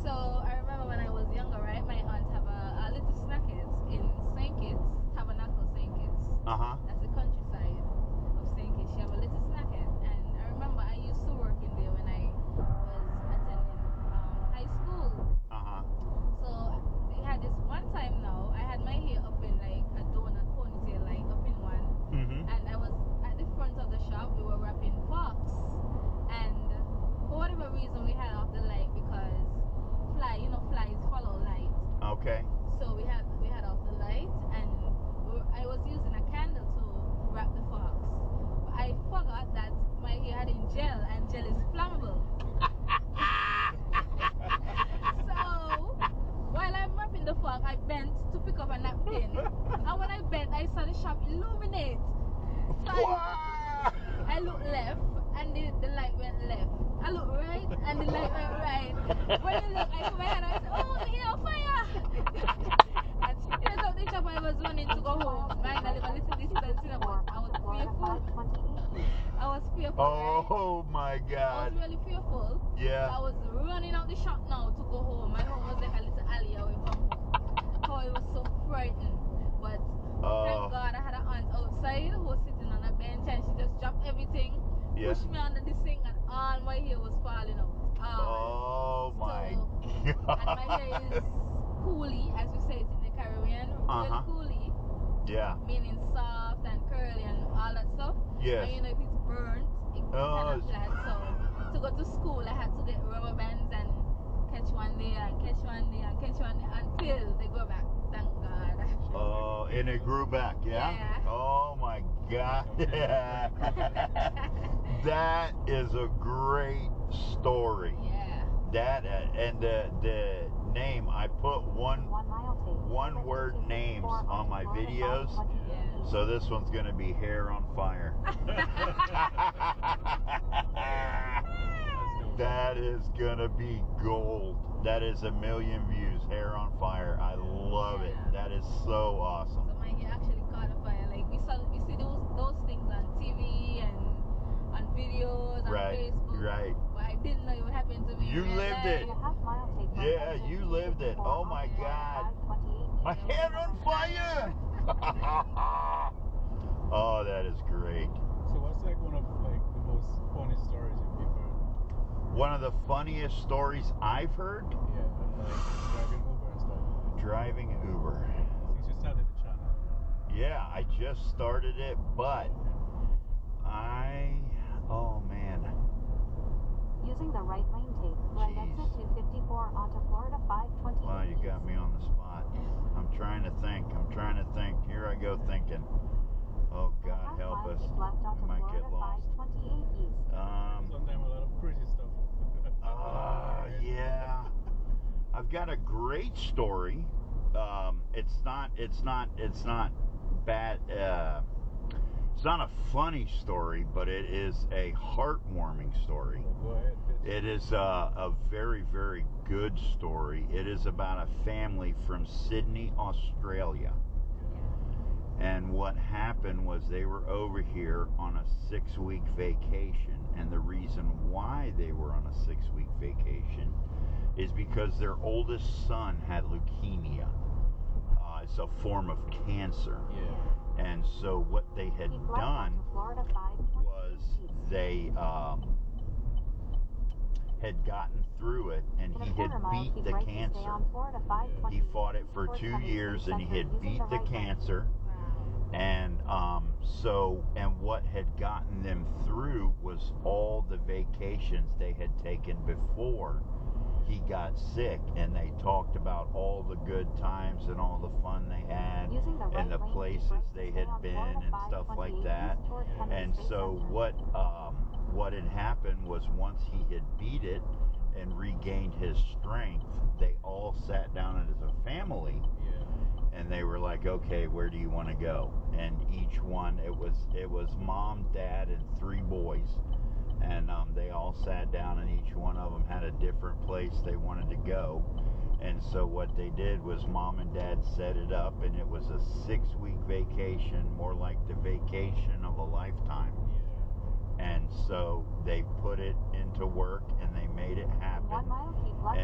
So I remember when I was younger, right? My aunt have a little snackets in St. Kitts, Tabernacle St. Kitts. That's the countryside of St. Kitts. She have a little snacket, and I remember I used to work in there when I was attending high school. So they had this one time now. I had my hair up in like a donut ponytail, like up in one, and I was at the front of the shop. We were wrapping forks, and for whatever reason we had off the light because flies follow light. Okay. So we had off the light, and I was using a candle to wrap the forks. But I forgot that my hair had in gel, and gel is flammable. So while I'm wrapping the fork, I bent to pick up a napkin, and when I bent, I saw the shop illuminate. So I looked left, and the light went left. I looked right, and the light went right. When you look, I put my hand out and said, "Oh, I'm here on fire!" And straight up the shop, I was running to go home. Mind I live a little distance, but I was fearful. I was fearful. Oh right? my God. I was really fearful. Yeah. So I was running out the shop now to go home. My home was like a little alley away from home. Oh, it was so frightening. But thank God I had an aunt outside who was sitting on a bench, and she just dropped everything, pushed me under the sink, and all my hair was falling out. Oh my God. And my hair is coolie, as we say it in the Caribbean. Really coolie. Yeah. Meaning soft and curly and all that stuff. Yes. And if it's burnt, it kind of flat. So to go to school, I had to get rubber bands and catch one day and catch one day and catch one day until they go back. Thank God. Oh, and it grew back, yeah? Oh my God. Yeah. That is a great story. Yeah. That and the name, I put one word names on my videos. Yeah. So this one's gonna be Hair on Fire. That is gonna be gold. That is 1 million views. Hair on Fire. I love it. That is so awesome. So my hair actually caught a fire. Like we see those things on TV and on videos on Facebook. Right. But I didn't know it would happen to me. You lived it. Yeah, you lived it. Oh my God. My hair on fire. Oh, that is great. So what's like one of like the most funny stories you've heard? One of the funniest stories I've heard? Yeah, like driving Uber and stuff. Driving Uber. Since you started the channel. Yeah, I just started it, but oh man. Using the right lane tape, right exit 254 onto Florida 520. Wow, you got me on the spot. I'm trying to think. Here I go thinking. Oh God, help us. I might get lost. Sometimes a lot of crazy stuff. Yeah. I've got a great story. It's not bad. It's not a funny story, but it is a heartwarming story. Go ahead. It is a very, very good story. It is about a family from Sydney, Australia. And what happened was they were over here on a 6-week vacation. And the reason why they were on a 6-week vacation is because their oldest son had leukemia. It's a form of cancer. Yeah. And so what they had done was they had gotten through it, and he had beat the cancer. He fought it for 2 years, and he had beat the cancer. And what had gotten them through was all the vacations they had taken before he got sick, and they talked about all the good times and all the fun they had and the places they had been and stuff like that. And so what had happened was once he had beat it and regained his strength, they all sat down as a family. And they were like, okay, where do you want to go? And each one, it was mom, dad, and 3 boys. And they all sat down, and each one of them had a different place they wanted to go. And so what they did was mom and dad set it up, and it was a 6-week vacation, more like the vacation of a lifetime. And so they put it into work, and they made it happen. 1 mile, keep left.